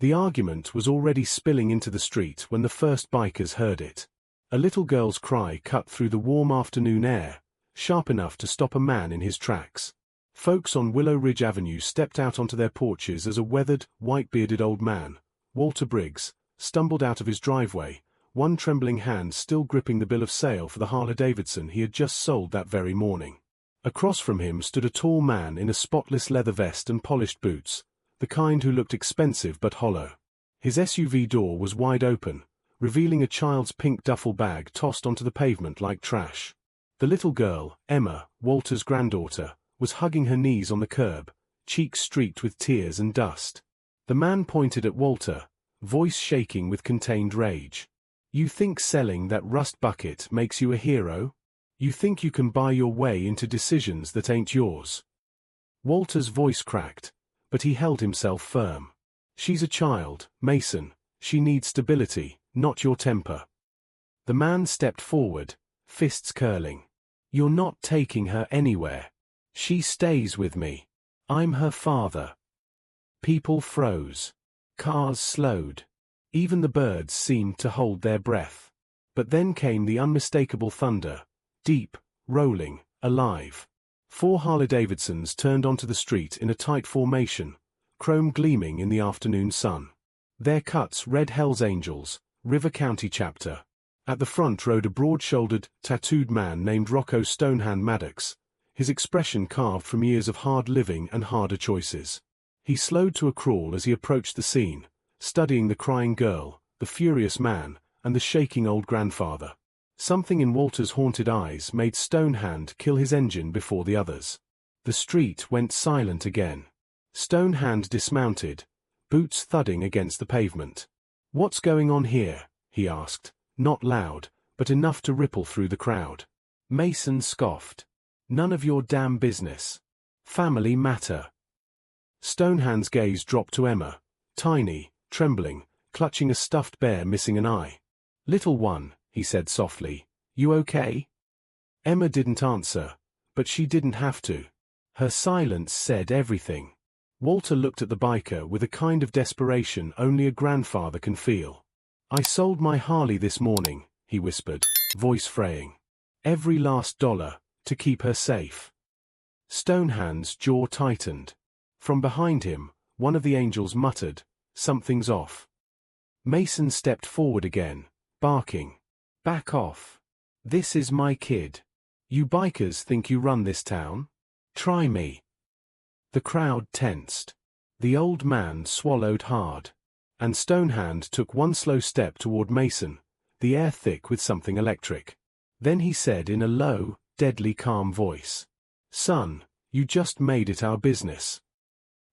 The argument was already spilling into the street when the first bikers heard it. A little girl's cry cut through the warm afternoon air, sharp enough to stop a man in his tracks. Folks on Willow Ridge Avenue stepped out onto their porches as a weathered, white-bearded old man, Walter Briggs, stumbled out of his driveway, one trembling hand still gripping the bill of sale for the Harley-Davidson he had just sold that very morning. Across from him stood a tall man in a spotless leather vest and polished boots, the kind who looked expensive but hollow. His SUV door was wide open, revealing a child's pink duffel bag tossed onto the pavement like trash. The little girl, Emma, Walter's granddaughter, was hugging her knees on the curb, cheeks streaked with tears and dust. The man pointed at Walter, voice shaking with contained rage. "You think selling that rust bucket makes you a hero? You think you can buy your way into decisions that ain't yours?" Walter's voice cracked, but he held himself firm. "She's a child, Mason. She needs stability, not your temper." The man stepped forward, fists curling. "You're not taking her anywhere. She stays with me. I'm her father." People froze. Cars slowed. Even the birds seemed to hold their breath. But then came the unmistakable thunder, deep, rolling, alive. 4 Harley-Davidsons turned onto the street in a tight formation, chrome gleaming in the afternoon sun. Their cuts read Hell's Angels, River County Chapter. At the front rode a broad-shouldered, tattooed man named Rocco Stonehand Maddox, his expression carved from years of hard living and harder choices. He slowed to a crawl as he approached the scene, studying the crying girl, the furious man, and the shaking old grandfather. Something in Walter's haunted eyes made Stonehand kill his engine before the others. The street went silent again. Stonehand dismounted, boots thudding against the pavement. "What's going on here?" he asked, not loud, but enough to ripple through the crowd. Mason scoffed. "None of your damn business. Family matter." Stonehand's gaze dropped to Emma, tiny, trembling, clutching a stuffed bear missing an eye. "Little one," he said softly, "you okay?" Emma didn't answer, but she didn't have to. Her silence said everything. Walter looked at the biker with a kind of desperation only a grandfather can feel. "I sold my Harley this morning," he whispered, voice fraying. "Every last dollar, to keep her safe." Stonehand's jaw tightened. From behind him, one of the angels muttered, "Something's off." Mason stepped forward again, barking, "Back off. This is my kid. You bikers think you run this town? Try me." The crowd tensed. The old man swallowed hard. And Stonehand took one slow step toward Mason, the air thick with something electric. Then he said in a low, deadly calm voice, "Son, you just made it our business."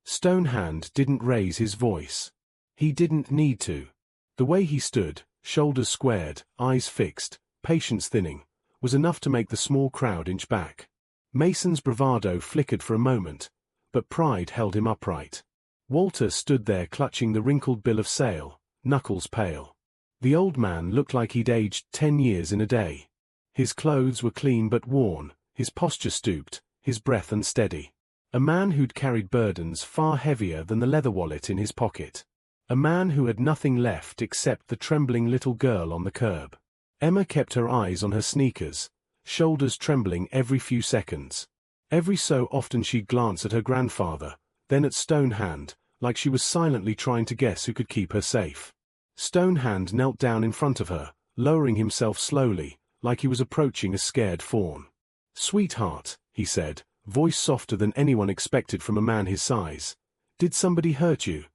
Stonehand didn't raise his voice. He didn't need to. The way he stood, shoulders squared, eyes fixed, patience thinning, was enough to make the small crowd inch back. Mason's bravado flickered for a moment, but pride held him upright. Walter stood there clutching the wrinkled bill of sale, knuckles pale. The old man looked like he'd aged 10 years in a day. His clothes were clean but worn, his posture stooped, his breath unsteady. A man who'd carried burdens far heavier than the leather wallet in his pocket. A man who had nothing left except the trembling little girl on the curb. Emma kept her eyes on her sneakers, shoulders trembling every few seconds. Every so often she'd glance at her grandfather, then at Stonehand, like she was silently trying to guess who could keep her safe. Stonehand knelt down in front of her, lowering himself slowly, like he was approaching a scared fawn. "Sweetheart," he said, voice softer than anyone expected from a man his size, "did somebody hurt you?"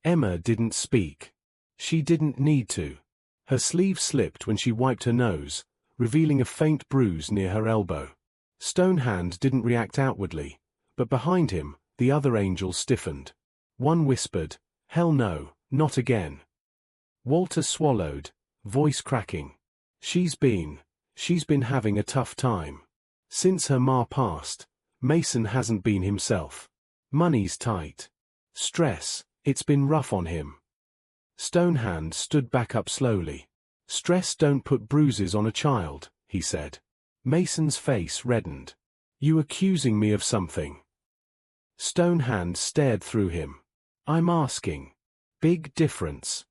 Emma didn't speak. She didn't need to. Her sleeve slipped when she wiped her nose, revealing a faint bruise near her elbow. Stonehand didn't react outwardly, but behind him, the other angels stiffened. One whispered, "Hell no, not again." Walter swallowed, voice cracking. She's been having a tough time. Since her ma passed, Mason hasn't been himself. Money's tight. Stress, it's been rough on him." Stonehand stood back up slowly. "Stress don't put bruises on a child," he said. Mason's face reddened. "You accusing me of something?" Stonehand stared through him. "I'm asking. Big difference.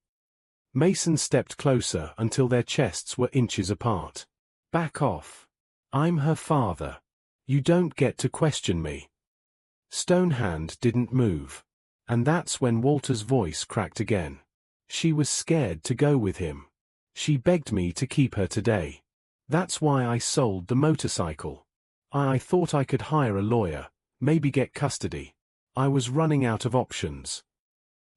Mason stepped closer until their chests were inches apart. Back off. I'm her father. You don't get to question me. Stonehand didn't move. And that's when Walter's voice cracked again. She was scared to go with him. She begged me to keep her today. That's why I sold the motorcycle. I thought I could hire a lawyer, maybe get custody. I was running out of options.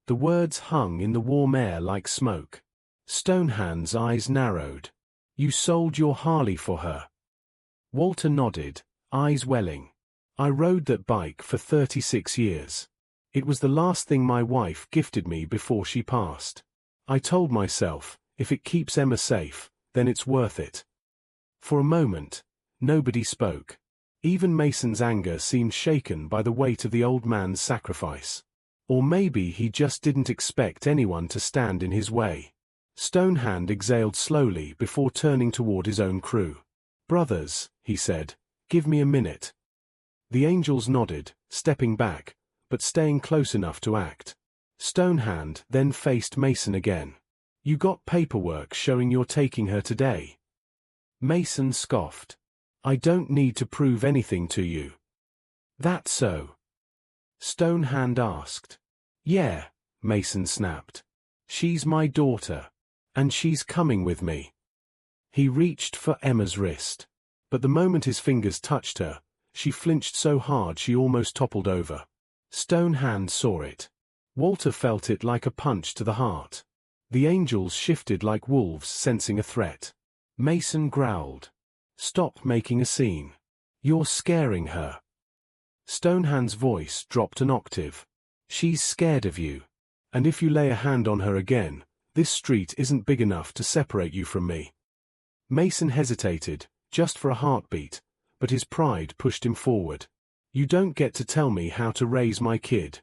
The words hung in the warm air like smoke. Stonehand's eyes narrowed. You sold your Harley for her. Walter nodded, eyes welling. I rode that bike for 36 years. It was the last thing my wife gifted me before she passed. I told myself, if it keeps Emma safe, then it's worth it. For a moment, nobody spoke. Even Mason's anger seemed shaken by the weight of the old man's sacrifice. Or maybe he just didn't expect anyone to stand in his way. Stonehand exhaled slowly before turning toward his own crew. Brothers, he said, give me a minute. The angels nodded, stepping back, but staying close enough to act. Stonehand then faced Mason again. You got paperwork showing you're taking her today. Mason scoffed. I don't need to prove anything to you. That so? Stonehand asked. Yeah, Mason snapped. She's my daughter. And she's coming with me. He reached for Emma's wrist. But the moment his fingers touched her, she flinched so hard she almost toppled over. Stonehand saw it. Walter felt it like a punch to the heart. The angels shifted like wolves sensing a threat. Mason growled. Stop making a scene. You're scaring her. Stonehand's voice dropped an octave. She's scared of you. And if you lay a hand on her again, this street isn't big enough to separate you from me. Mason hesitated, just for a heartbeat, but his pride pushed him forward. You don't get to tell me how to raise my kid.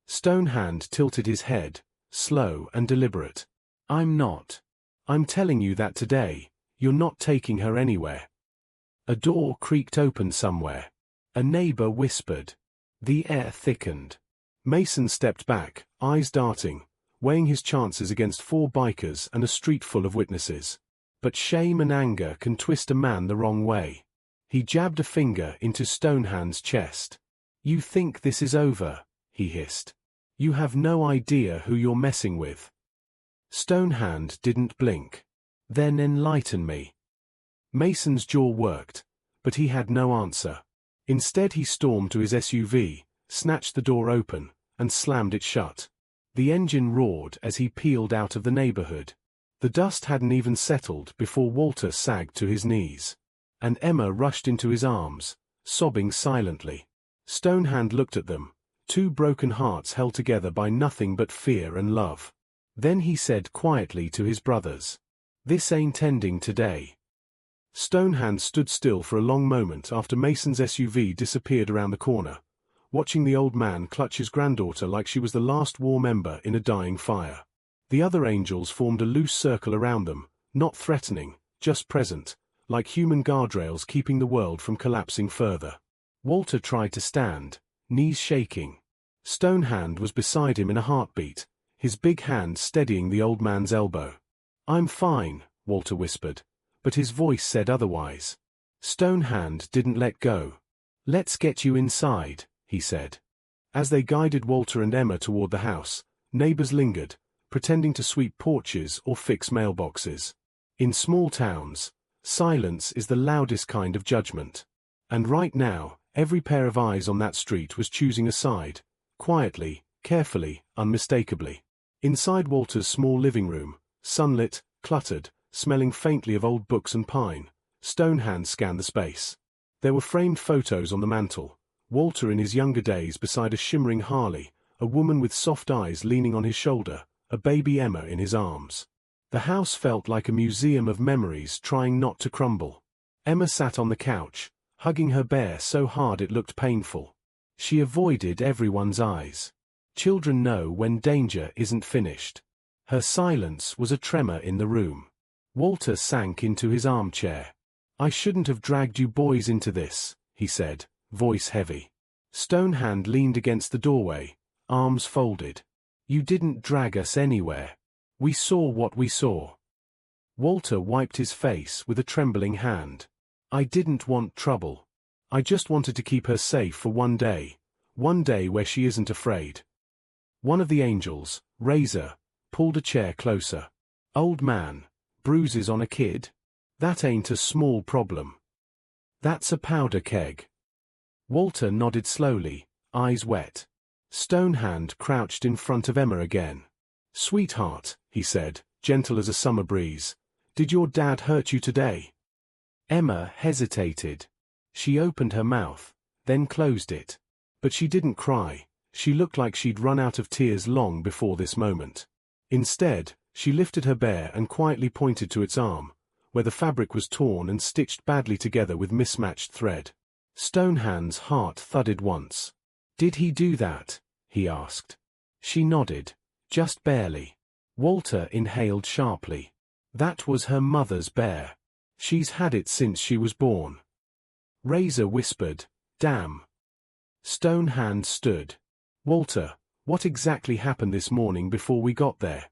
Stonehand tilted his head, slow and deliberate. I'm not. I'm telling you that today, you're not taking her anywhere. A door creaked open somewhere. A neighbor whispered. The air thickened. Mason stepped back, eyes darting, weighing his chances against 4 bikers and a street full of witnesses. But shame and anger can twist a man the wrong way. He jabbed a finger into Stonehand's chest. You think this is over, he hissed. You have no idea who you're messing with. Stonehand didn't blink. Then enlighten me. Mason's jaw worked, but he had no answer. Instead he stormed to his SUV, snatched the door open, and slammed it shut. The engine roared as he peeled out of the neighborhood. The dust hadn't even settled before Walter sagged to his knees. And Emma rushed into his arms, sobbing silently. Stonehand looked at them, 2 broken hearts held together by nothing but fear and love. Then he said quietly to his brothers, This ain't ending today. Stonehand stood still for a long moment after Mason's SUV disappeared around the corner, watching the old man clutch his granddaughter like she was the last warm ember in a dying fire. The other angels formed a loose circle around them, not threatening, just present, like human guardrails keeping the world from collapsing further. Walter tried to stand, knees shaking. Stonehand was beside him in a heartbeat, his big hand steadying the old man's elbow. I'm fine, Walter whispered, but his voice said otherwise. Stonehand didn't let go. Let's get you inside, he said. As they guided Walter and Emma toward the house, neighbors lingered, pretending to sweep porches or fix mailboxes. In small towns, silence is the loudest kind of judgment. And right now, every pair of eyes on that street was choosing a side, quietly, carefully, unmistakably. Inside Walter's small living room, sunlit, cluttered, smelling faintly of old books and pine, Stonehand scanned the space. There were framed photos on the mantel, Walter in his younger days beside a shimmering Harley, a woman with soft eyes leaning on his shoulder, a baby Emma in his arms. The house felt like a museum of memories trying not to crumble. Emma sat on the couch, hugging her bear so hard it looked painful. She avoided everyone's eyes. Children know when danger isn't finished. Her silence was a tremor in the room. Walter sank into his armchair. I shouldn't have dragged you boys into this, he said, voice heavy. Stonehand leaned against the doorway, arms folded. You didn't drag us anywhere. We saw what we saw. Walter wiped his face with a trembling hand. I didn't want trouble. I just wanted to keep her safe for one day where she isn't afraid. One of the angels, Razor, pulled a chair closer. Old man, bruises on a kid? That ain't a small problem. That's a powder keg. Walter nodded slowly, eyes wet. Stonehand crouched in front of Emma again. Sweetheart, he said, gentle as a summer breeze, did your dad hurt you today? Emma hesitated. She opened her mouth, then closed it. But she didn't cry. She looked like she'd run out of tears long before this moment. Instead, she lifted her bear and quietly pointed to its arm, where the fabric was torn and stitched badly together with mismatched thread. Stonehand's heart thudded once. Did he do that? He asked. She nodded, just barely. Walter inhaled sharply. That was her mother's bear. She's had it since she was born. Razor whispered, damn. Stonehand stood. Walter, what exactly happened this morning before we got there?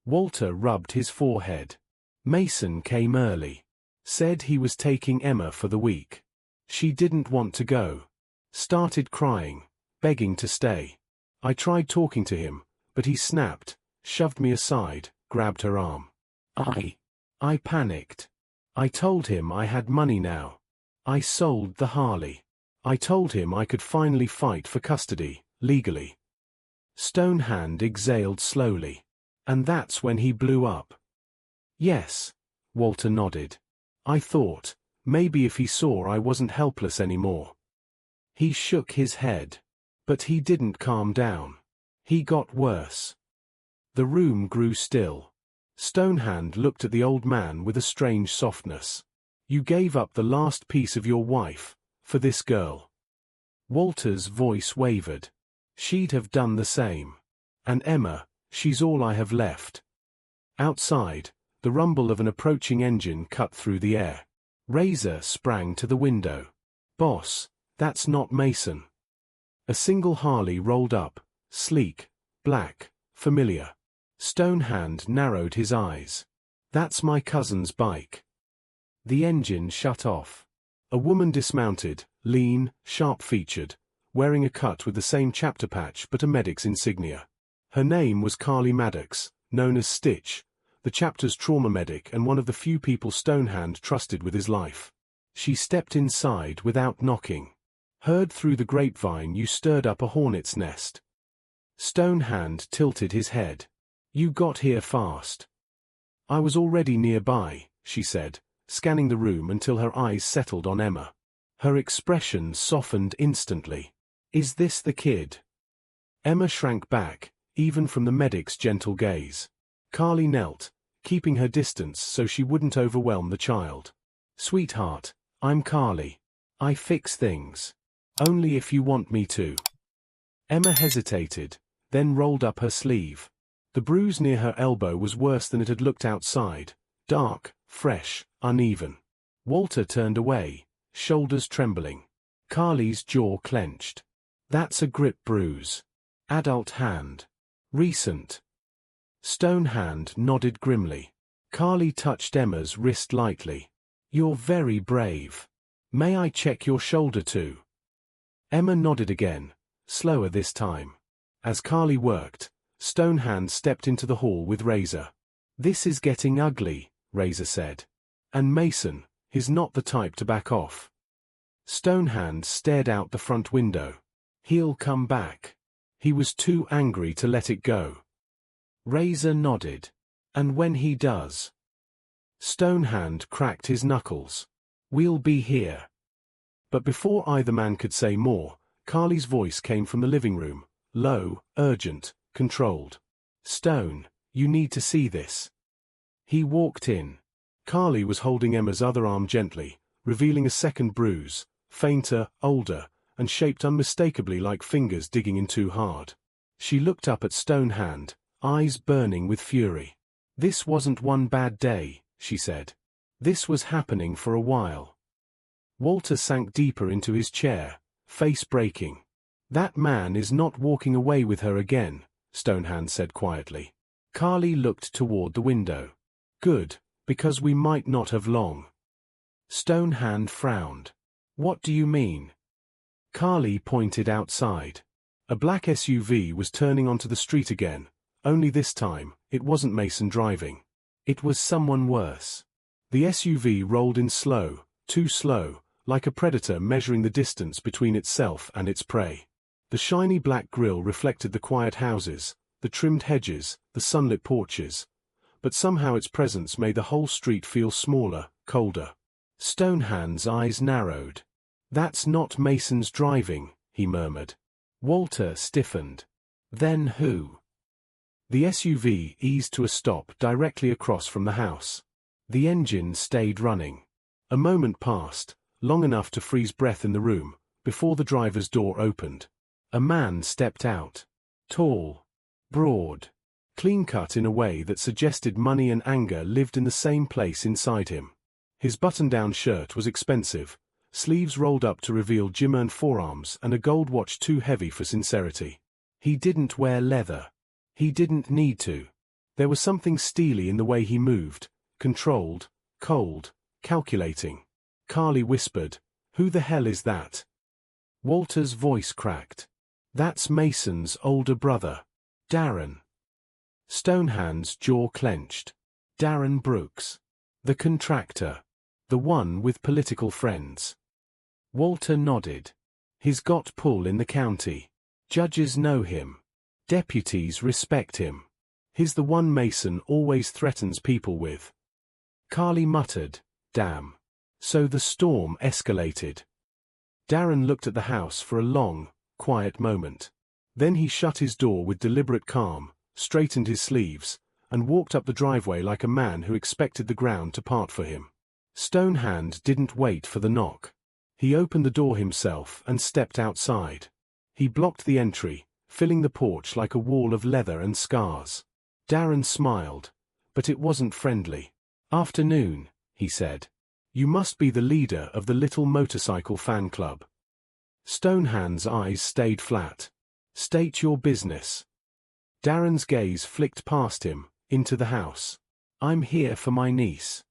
Walter rubbed his forehead. Mason came early. Said he was taking Emma for the week. She didn't want to go. Started crying, begging to stay. I tried talking to him, but he snapped, shoved me aside, grabbed her arm. I panicked. I told him I had money now. I sold the Harley. I told him I could finally fight for custody, legally. Stonehand exhaled slowly. And that's when he blew up. Yes, Walter nodded. I thought, maybe if he saw I wasn't helpless anymore. He shook his head. But he didn't calm down. He got worse. The room grew still. Stonehand looked at the old man with a strange softness. You gave up the last piece of your wife, for this girl. Walter's voice wavered. She'd have done the same. And Emma, she's all I have left. Outside, the rumble of an approaching engine cut through the air. Razor sprang to the window. Boss, that's not Mason. A single Harley rolled up, sleek, black, familiar. Stonehand narrowed his eyes. That's my cousin's bike. The engine shut off. A woman dismounted, lean, sharp-featured, wearing a cut with the same chapter patch but a medic's insignia. Her name was Carly Maddox, known as Stitch, the chapter's trauma medic and one of the few people Stonehand trusted with his life. She stepped inside without knocking. Heard through the grapevine you stirred up a hornet's nest. Stonehand tilted his head. You got here fast. I was already nearby, she said, scanning the room until her eyes settled on Emma. Her expression softened instantly. Is this the kid? Emma shrank back, even from the medic's gentle gaze. Carly knelt, keeping her distance so she wouldn't overwhelm the child. Sweetheart, I'm Carly. I fix things. Only if you want me to. Emma hesitated, then rolled up her sleeve. The bruise near her elbow was worse than it had looked outside, dark, fresh, uneven. Walter turned away, shoulders trembling. Carly's jaw clenched. That's a grip bruise. Adult hand. Recent. Stonehand nodded grimly. Carly touched Emma's wrist lightly. You're very brave. May I check your shoulder too? Emma nodded again, slower this time. As Carly worked, Stonehand stepped into the hall with Razor. This is getting ugly, Razor said. And Mason, he's not the type to back off. Stonehand stared out the front window. He'll come back. He was too angry to let it go. Razor nodded. And when he does? Stonehand cracked his knuckles. We'll be here. But before either man could say more, Carly's voice came from the living room, low, urgent, controlled. Stone, you need to see this. He walked in. Carly was holding Emma's other arm gently, revealing a second bruise, fainter, older, and shaped unmistakably like fingers digging in too hard. She looked up at Stonehand, eyes burning with fury. This wasn't one bad day, she said. This was happening for a while. Walter sank deeper into his chair, face breaking. That man is not walking away with her again, Stonehand said quietly. Carly looked toward the window. Good, because we might not have long. Stonehand frowned. What do you mean? Carly pointed outside. A black SUV was turning onto the street again, only this time, it wasn't Mason driving. It was someone worse. The SUV rolled in slow, too slow, like a predator measuring the distance between itself and its prey. The shiny black grille reflected the quiet houses, the trimmed hedges, the sunlit porches, but somehow its presence made the whole street feel smaller, colder. Stonehand's eyes narrowed. That's not Mason's driving, he murmured. Walter stiffened. Then who? The SUV eased to a stop directly across from the house. The engine stayed running. A moment passed, long enough to freeze breath in the room, before the driver's door opened. A man stepped out. Tall, broad, clean-cut in a way that suggested money and anger lived in the same place inside him. His button-down shirt was expensive, sleeves rolled up to reveal gym-earned forearms and a gold watch too heavy for sincerity. He didn't wear leather. He didn't need to. There was something steely in the way he moved, controlled, cold, calculating. Carly whispered, "Who the hell is that?" Walter's voice cracked. "That's Mason's older brother. Darren." Stonehand's jaw clenched. Darren Brooks. The contractor. The one with political friends. Walter nodded. He's got pull in the county. Judges know him. Deputies respect him. He's the one Mason always threatens people with. Carly muttered, "Damn." So the storm escalated. Darren looked at the house for a long, quiet moment. Then he shut his door with deliberate calm, straightened his sleeves, and walked up the driveway like a man who expected the ground to part for him. Stonehand didn't wait for the knock. He opened the door himself and stepped outside. He blocked the entry, filling the porch like a wall of leather and scars. Darren smiled, but it wasn't friendly. "Afternoon," he said. "You must be the leader of the little motorcycle fan club." Stonehand's eyes stayed flat. "State your business." Darren's gaze flicked past him, into the house. "I'm here for my niece."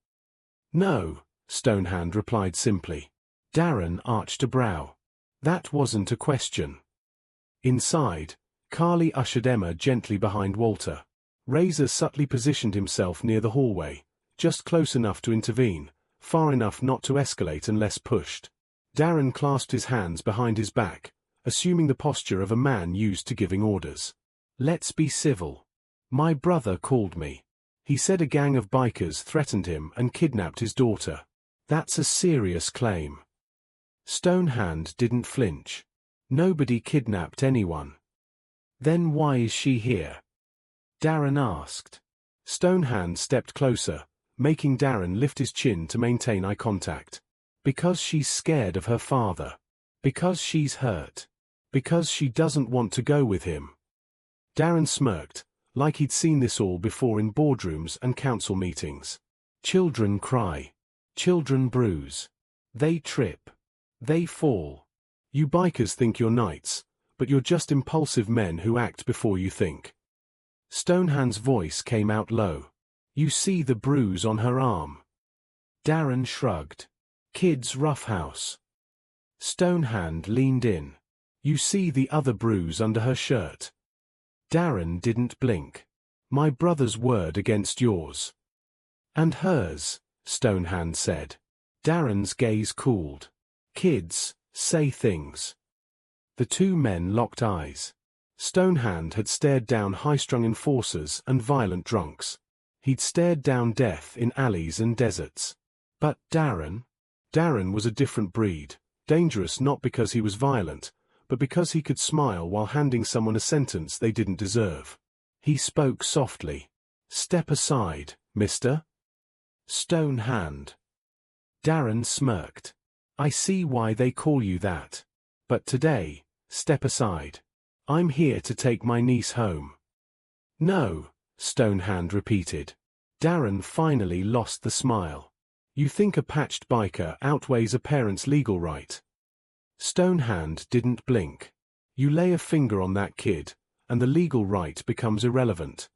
"No," Stonehand replied simply. Darren arched a brow. That wasn't a question. Inside, Carly ushered Emma gently behind Walter. Razor subtly positioned himself near the hallway, just close enough to intervene, far enough not to escalate unless pushed. Darren clasped his hands behind his back, assuming the posture of a man used to giving orders. "Let's be civil. My brother called me. He said a gang of bikers threatened him and kidnapped his daughter. That's a serious claim." Stonehand didn't flinch. "Nobody kidnapped anyone." "Then why is she here?" Darren asked. Stonehand stepped closer, making Darren lift his chin to maintain eye contact. "Because she's scared of her father. Because she's hurt. Because she doesn't want to go with him." Darren smirked, like he'd seen this all before in boardrooms and council meetings. Children cry. Children bruise. They trip. They fall. You bikers think you're knights, but you're just impulsive men who act before you think. Stonehand's voice came out low. "You see the bruise on her arm." Darren shrugged. "Kid's roughhouse." Stonehand leaned in. "You see the other bruise under her shirt." Darren didn't blink. "My brother's word against yours." "And hers," Stonehand said. Darren's gaze cooled. "Kids say things." The two men locked eyes. Stonehand had stared down high-strung enforcers and violent drunks. He'd stared down death in alleys and deserts. But Darren? Darren was a different breed, dangerous not because he was violent, but because he could smile while handing someone a sentence they didn't deserve. He spoke softly. "Step aside, mister." Stonehand. Darren smirked. "I see why they call you that. But today, step aside. I'm here to take my niece home." "No," Stonehand repeated. Darren finally lost the smile. "You think a patched biker outweighs a parent's legal right?" Stonehand didn't blink. "You lay a finger on that kid, and the legal right becomes irrelevant.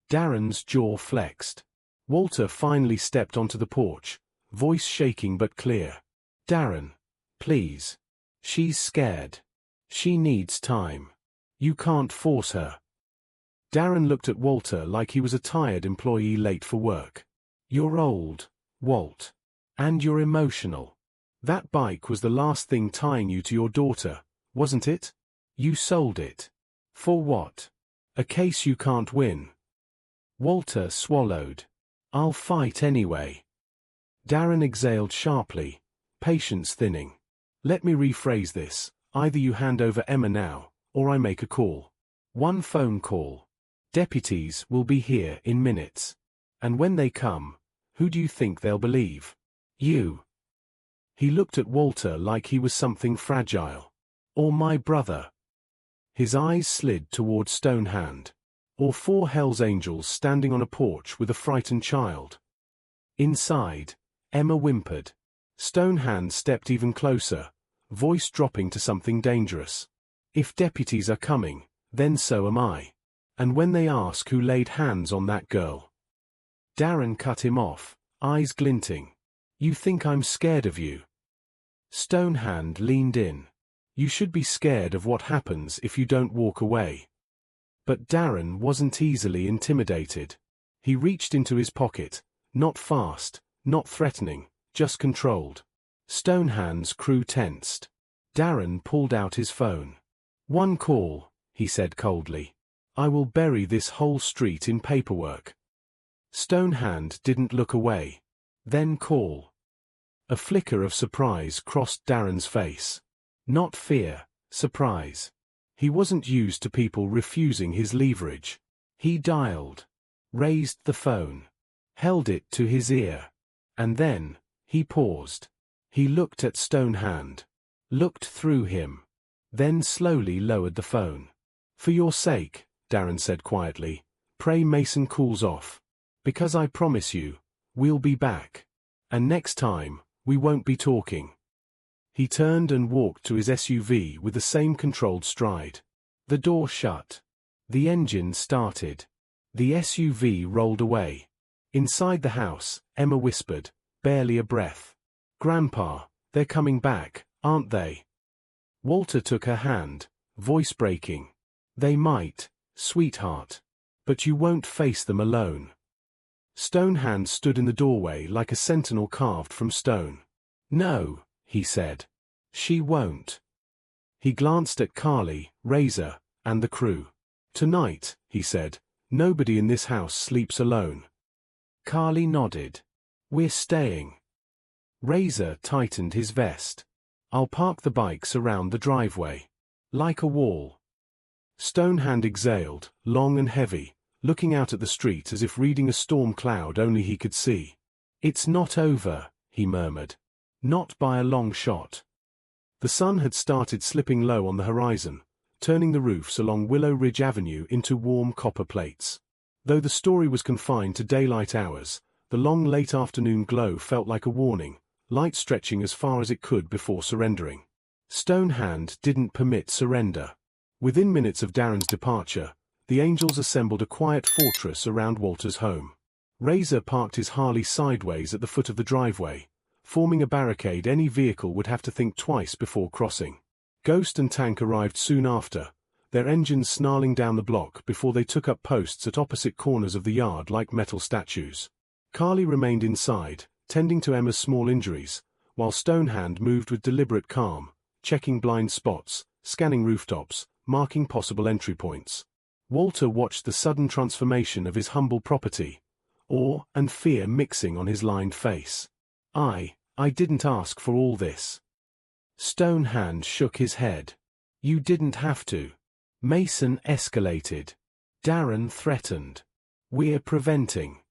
Darren's jaw flexed. Walter finally stepped onto the porch, voice shaking but clear. "Darren, please. She's scared. She needs time. You can't force her." Darren looked at Walter like he was a tired employee late for work. "You're old, Walt. And you're emotional. That bike was the last thing tying you to your daughter, wasn't it? You sold it. For what? A case you can't win." Walter swallowed. "I'll fight anyway." Darren exhaled sharply, patience thinning. "Let me rephrase this. Either you hand over Emma now, or I make a call. One phone call. Deputies will be here in minutes. And when they come, who do you think they'll believe? You." He looked at Walter like he was something fragile. "Or my brother." His eyes slid toward Stonehand. "Or 4 Hell's Angels standing on a porch with a frightened child." Inside, Emma whimpered. Stonehand stepped even closer, voice dropping to something dangerous. "If deputies are coming, then so am I. And when they ask who laid hands on that girl." Darren cut him off, eyes glinting. "You think I'm scared of you?" Stonehand leaned in. "You should be scared of what happens if you don't walk away." But Darren wasn't easily intimidated. He reached into his pocket, not fast, not threatening, just controlled. Stonehand's crew tensed. Darren pulled out his phone. "One call," he said coldly. "I will bury this whole street in paperwork." Stonehand didn't look away. "Then call." A flicker of surprise crossed Darren's face. Not fear, surprise. He wasn't used to people refusing his leverage. He dialed, raised the phone, held it to his ear. And then, he paused. He looked at Stonehand, looked through him, then slowly lowered the phone. "For your sake," Darren said quietly, "pray Mason cools off. Because I promise you, we'll be back. And next time, we won't be talking." He turned and walked to his SUV with the same controlled stride. The door shut. The engine started. The SUV rolled away. Inside the house, Emma whispered, barely a breath. "Grandpa, they're coming back, aren't they?" Walter took her hand, voice breaking. "They might, sweetheart. But you won't face them alone." Stonehand stood in the doorway like a sentinel carved from stone. "No," he said. "She won't." He glanced at Carly, Razor, and the crew. "Tonight," he said, "nobody in this house sleeps alone." Carly nodded. "We're staying." Razor tightened his vest. "I'll park the bikes around the driveway. Like a wall." Stonehand exhaled, long and heavy, looking out at the street as if reading a storm cloud only he could see. "It's not over," he murmured. "Not by a long shot." The sun had started slipping low on the horizon, turning the roofs along Willow Ridge Avenue into warm copper plates. Though the story was confined to daylight hours, the long late afternoon glow felt like a warning, light stretching as far as it could before surrendering. Stonehand didn't permit surrender. Within minutes of Darren's departure, the Angels assembled a quiet fortress around Walter's home. Razor parked his Harley sideways at the foot of the driveway, forming a barricade any vehicle would have to think twice before crossing. Ghost and Tank arrived soon after, their engines snarling down the block before they took up posts at opposite corners of the yard like metal statues. Carly remained inside, tending to Emma's small injuries, while Stonehand moved with deliberate calm, checking blind spots, scanning rooftops, marking possible entry points. Walter watched the sudden transformation of his humble property, awe and fear mixing on his lined face. I didn't ask for all this." Stonehand shook his head. "You didn't have to." Mason escalated. Darren threatened. "We're preventing."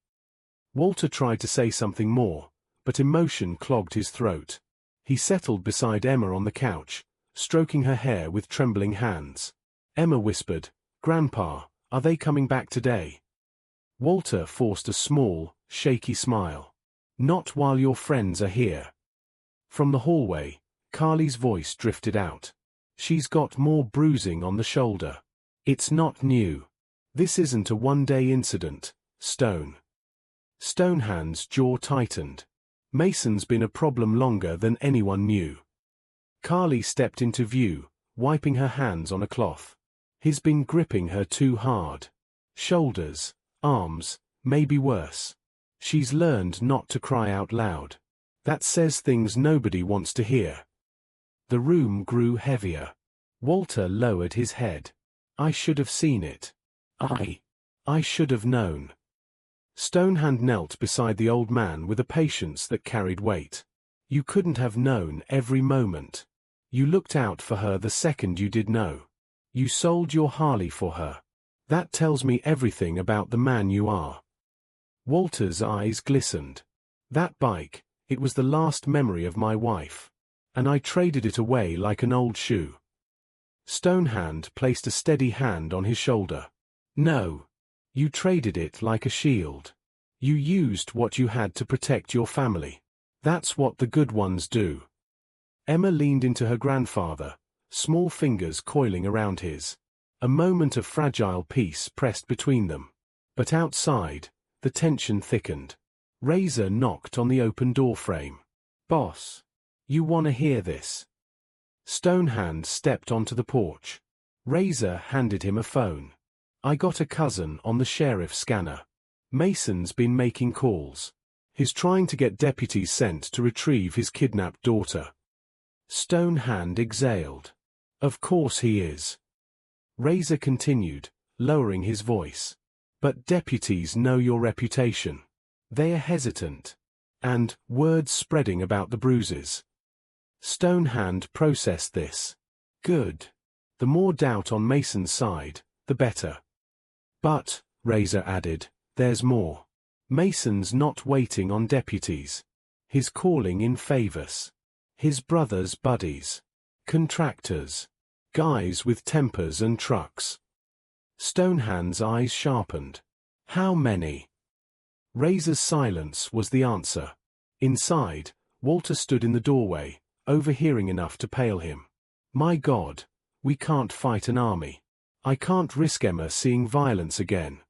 Walter tried to say something more, but emotion clogged his throat. He settled beside Emma on the couch, stroking her hair with trembling hands. Emma whispered, "Grandpa, are they coming back today?" Walter forced a small, shaky smile. "Not while your friends are here." From the hallway, Carly's voice drifted out. "She's got more bruising on the shoulder." It's not new. This isn't a one-day incident, Stone. Stonehand's jaw tightened. Mason's been a problem longer than anyone knew. Carly stepped into view, wiping her hands on a cloth. He's been gripping her too hard. Shoulders, arms, maybe worse. She's learned not to cry out loud. That says things nobody wants to hear. The room grew heavier. Walter lowered his head. I should have seen it. I should have known. Stonehand knelt beside the old man with a patience that carried weight. You couldn't have known every moment. You looked out for her the second you did know. You sold your Harley for her. That tells me everything about the man you are. Walter's eyes glistened. That bike, it was the last memory of my wife. And I traded it away like an old shoe. Stonehand placed a steady hand on his shoulder. No. You traded it like a shield. You used what you had to protect your family. That's what the good ones do. Emma leaned into her grandfather, small fingers coiling around his. A moment of fragile peace pressed between them. But outside, the tension thickened. Razor knocked on the open door frame. Boss. You wanna hear this? Stonehand stepped onto the porch. Razor handed him a phone. I got a cousin on the sheriff's scanner. Mason's been making calls. He's trying to get deputies sent to retrieve his kidnapped daughter. Stonehand exhaled. Of course he is. Razor continued, lowering his voice. But deputies know your reputation. They are hesitant. And, word spreading about the bruises. Stonehand processed this. Good. The more doubt on Mason's side, the better. But, Razor added, there's more. Mason's not waiting on deputies. He's calling in favors. His brother's buddies. Contractors. Guys with tempers and trucks. Stonehand's eyes sharpened. How many? Razor's silence was the answer. Inside, Walter stood in the doorway, overhearing enough to pale him. My God, we can't fight an army. I can't risk Emma seeing violence again.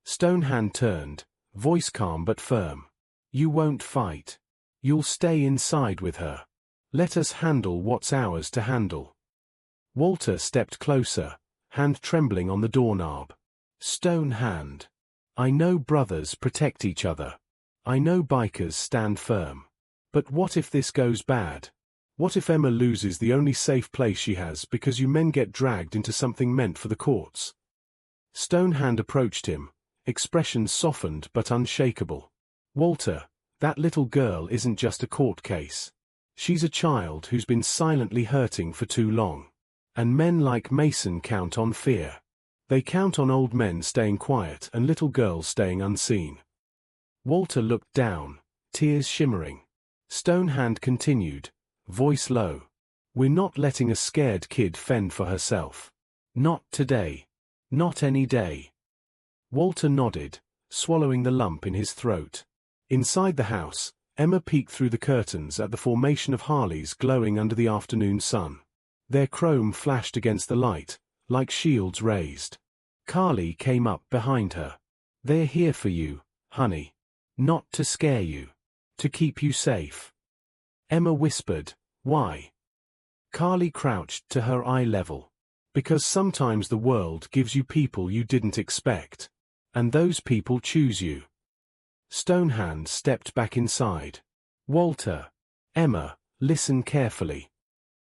Stonehand turned, voice calm but firm. You won't fight. You'll stay inside with her. Let us handle what's ours to handle. Walter stepped closer, hand trembling on the doorknob. Stonehand. I know brothers protect each other. I know bikers stand firm. But what if this goes bad? What if Emma loses the only safe place she has because you men get dragged into something meant for the courts? Stonehand approached him, expression softened but unshakable. Walter, that little girl isn't just a court case. She's a child who's been silently hurting for too long. And men like Mason count on fear. They count on old men staying quiet and little girls staying unseen. Walter looked down, tears shimmering. Stonehand continued, voice low. We're not letting a scared kid fend for herself. Not today. Not any day. Walter nodded, swallowing the lump in his throat. Inside the house, Emma peeked through the curtains at the formation of Harleys glowing under the afternoon sun. Their chrome flashed against the light, like shields raised. Carly came up behind her. They're here for you, honey. Not to scare you. To keep you safe. Emma whispered, why? Carly crouched to her eye level. Because sometimes the world gives you people you didn't expect. And those people choose you. Stonehand stepped back inside. Walter. Emma, listen carefully.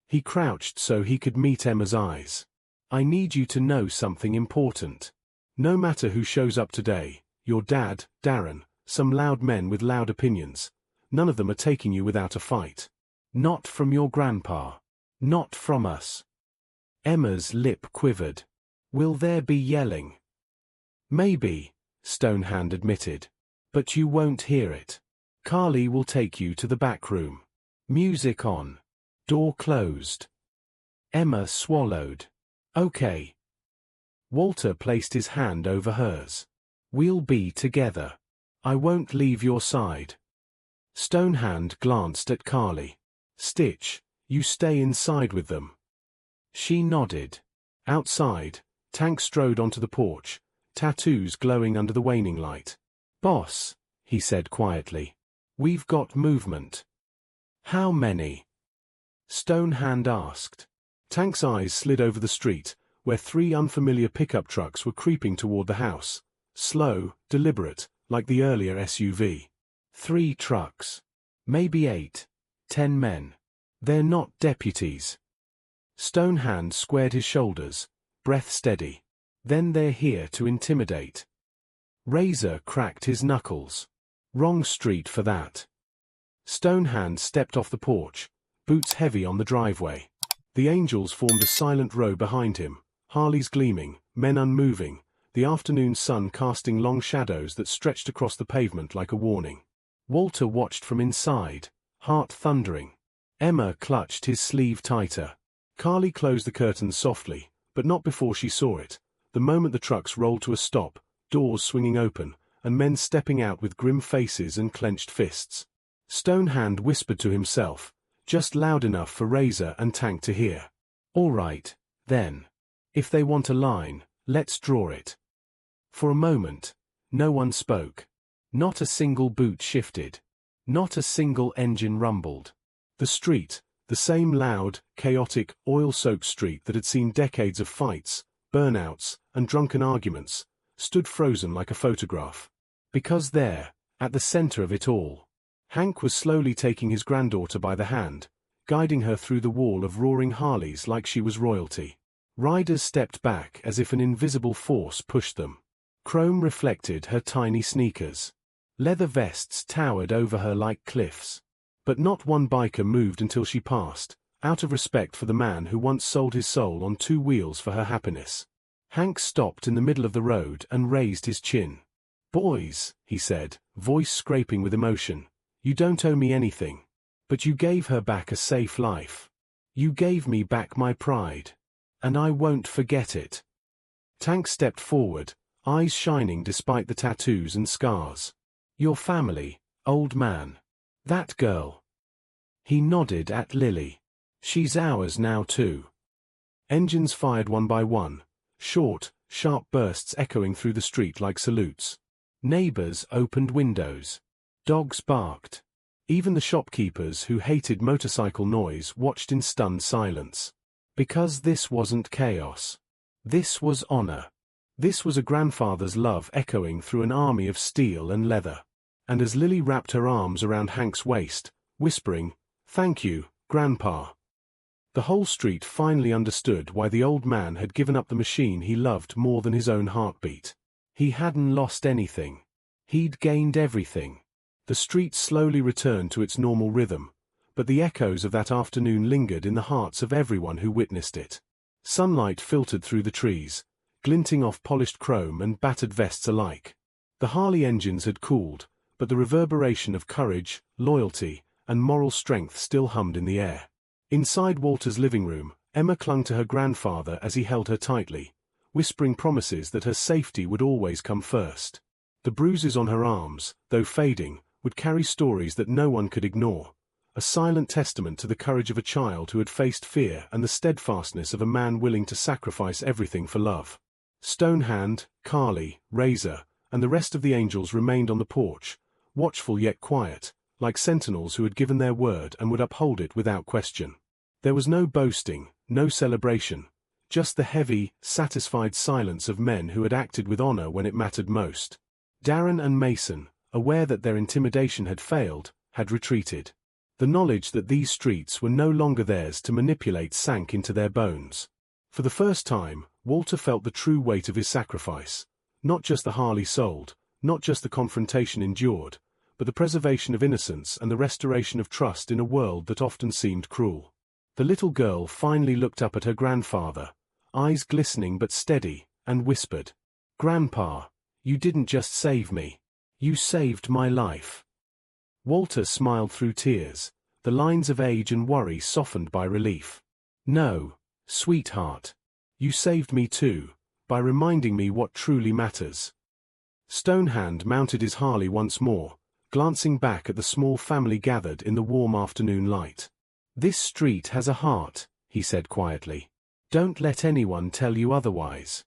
He crouched so he could meet Emma's eyes. I need you to know something important. No matter who shows up today, your dad, Darren, some loud men with loud opinions, none of them are taking you without a fight. Not from your grandpa. Not from us. Emma's lip quivered. Will there be yelling? Maybe, Stonehand admitted. But you won't hear it. Carly will take you to the back room. Music on. Door closed. Emma swallowed. Okay. Walter placed his hand over hers. We'll be together. I won't leave your side. Stonehand glanced at Carly. Stitch, you stay inside with them. She nodded. Outside, Tank strode onto the porch, tattoos glowing under the waning light. "Boss," he said quietly. "We've got movement." "How many?" Stonehand asked. Tank's eyes slid over the street, where 3 unfamiliar pickup trucks were creeping toward the house. Slow, deliberate, like the earlier SUV. 3 trucks. Maybe 8. 10 men. They're not deputies. Stonehand squared his shoulders, breath steady. Then they're here to intimidate. Razor cracked his knuckles. Wrong street for that. Stonehand stepped off the porch, boots heavy on the driveway. The angels formed a silent row behind him, Harleys gleaming, men unmoving, the afternoon sun casting long shadows that stretched across the pavement like a warning. Walter watched from inside, heart thundering. Emma clutched his sleeve tighter. Carly closed the curtains softly, but not before she saw it. The moment the trucks rolled to a stop, doors swinging open, and men stepping out with grim faces and clenched fists. Stonehand whispered to himself, just loud enough for Razor and Tank to hear. "All right, then. If they want a line, let's draw it." For a moment, no one spoke. Not a single boot shifted. Not a single engine rumbled. The street, the same loud, chaotic, oil-soaked street that had seen decades of fights, burnouts, and drunken arguments, stood frozen like a photograph. Because there, at the center of it all, Hank was slowly taking his granddaughter by the hand, guiding her through the wall of roaring Harleys like she was royalty. Riders stepped back as if an invisible force pushed them. Chrome reflected her tiny sneakers. Leather vests towered over her like cliffs. But not one biker moved until she passed, out of respect for the man who once sold his soul on 2 wheels for her happiness. Hank stopped in the middle of the road and raised his chin. "Boys," he said, voice scraping with emotion, "you don't owe me anything. But you gave her back a safe life. You gave me back my pride. And I won't forget it." Tank stepped forward, eyes shining despite the tattoos and scars. "Your family, old man. That girl." He nodded at Lily. "She's ours now too." Engines fired one by one, short, sharp bursts echoing through the street like salutes. Neighbors opened windows. Dogs barked. Even the shopkeepers who hated motorcycle noise watched in stunned silence. Because this wasn't chaos. This was honor. This was a grandfather's love echoing through an army of steel and leather. And as Lily wrapped her arms around Hank's waist, whispering, "Thank you, Grandpa," the whole street finally understood why the old man had given up the machine he loved more than his own heartbeat. He hadn't lost anything. He'd gained everything. The street slowly returned to its normal rhythm, but the echoes of that afternoon lingered in the hearts of everyone who witnessed it. Sunlight filtered through the trees, glinting off polished chrome and battered vests alike. The Harley engines had cooled, but the reverberation of courage, loyalty, and moral strength still hummed in the air. Inside Walter's living room, Emma clung to her grandfather as he held her tightly, whispering promises that her safety would always come first. The bruises on her arms, though fading, would carry stories that no one could ignore, a silent testament to the courage of a child who had faced fear and the steadfastness of a man willing to sacrifice everything for love. Stonehand, Carly, Razor, and the rest of the angels remained on the porch, watchful yet quiet, like sentinels who had given their word and would uphold it without question. There was no boasting, no celebration, just the heavy, satisfied silence of men who had acted with honor when it mattered most. Darren and Mason, aware that their intimidation had failed, had retreated. The knowledge that these streets were no longer theirs to manipulate sank into their bones. For the first time, Walter felt the true weight of his sacrifice. Not just the Harley sold, not just the confrontation endured, but the preservation of innocence and the restoration of trust in a world that often seemed cruel. The little girl finally looked up at her grandfather, eyes glistening but steady, and whispered, "Grandpa, you didn't just save me. You saved my life." Walter smiled through tears, the lines of age and worry softened by relief. "No, sweetheart. You saved me too, by reminding me what truly matters." Stonehand mounted his Harley once more, glancing back at the small family gathered in the warm afternoon light. "This street has a heart," he said quietly. "Don't let anyone tell you otherwise."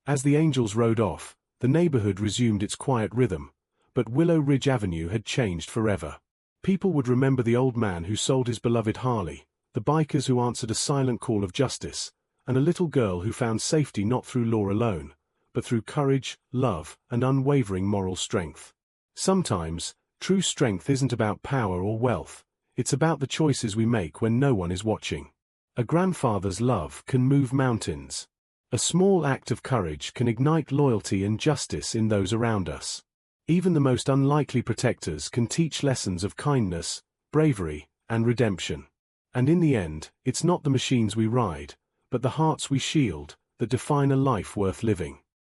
As the angels rode off, the neighborhood resumed its quiet rhythm, but Willow Ridge Avenue had changed forever. People would remember the old man who sold his beloved Harley, the bikers who answered a silent call of justice, and a little girl who found safety not through law alone, but through courage, love, and unwavering moral strength. Sometimes, true strength isn't about power or wealth, it's about the choices we make when no one is watching. A grandfather's love can move mountains. A small act of courage can ignite loyalty and justice in those around us. Even the most unlikely protectors can teach lessons of kindness, bravery, and redemption. And in the end, it's not the machines we ride, but the hearts we shield, that define a life worth living.